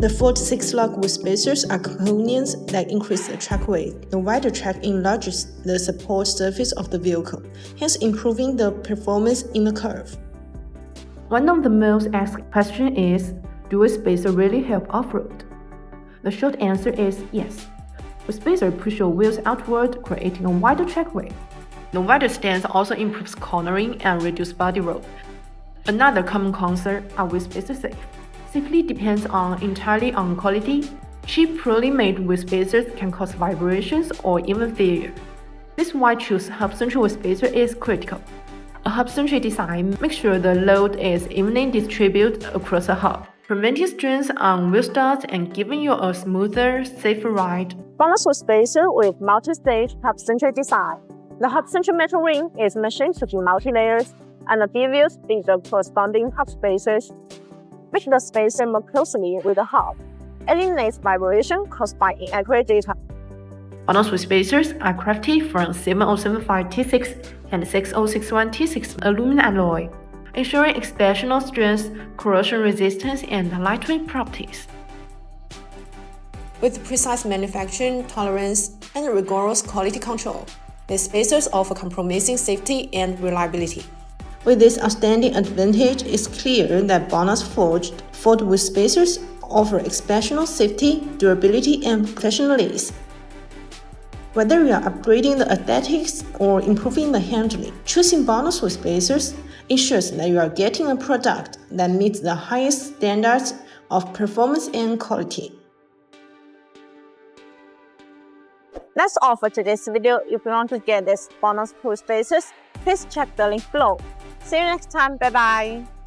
The Ford 6-lug wheel spacers are components that increase the track weight. The wider track enlarges the support surface of the vehicle, hence improving the performance in the curve. One of the most asked questions is, do a spacer really help off-road? The short answer is yes. The spacer pushes your wheels outward, creating a wider trackway. The wider stance also improves cornering and reduces body roll. Another common concern, are wheel spacers safe? Safety depends entirely on quality. Cheap, poorly made wheel spacers can cause vibrations or even failure. This is why choosing a hub-centric wheel spacer is critical. A hub-centric design makes sure the load is evenly distributed across the hub, preventing strains on wheel studs and giving you a smoother, safer ride. BONOSS wheel spacer with multi-stage hub-centric design. The hub-centric metal ring is machined to be multi-layers, and gives you the corresponding hub spacers. Make the spacer more closely with the hub. Eliminates vibration caused by inaccurate data. BONOSS wheel spacers are crafted from 7075 T6 and 6061 T6 aluminum alloy, ensuring exceptional strength, corrosion resistance, and lightweight properties. With precise manufacturing tolerance and rigorous quality control, these spacers offer compromising safety and reliability. With this outstanding advantage, it's clear that BONOSS forged Ford wheel spacers offer exceptional safety, durability, and professionalism. Whether you are upgrading the aesthetics or improving the handling, choosing BONOSS wheel spacers ensures that you are getting a product that meets the highest standards of performance and quality. That's all for today's video. If you want to get this BONOSS wheel spacers, please check the link below. See you next time. Bye bye.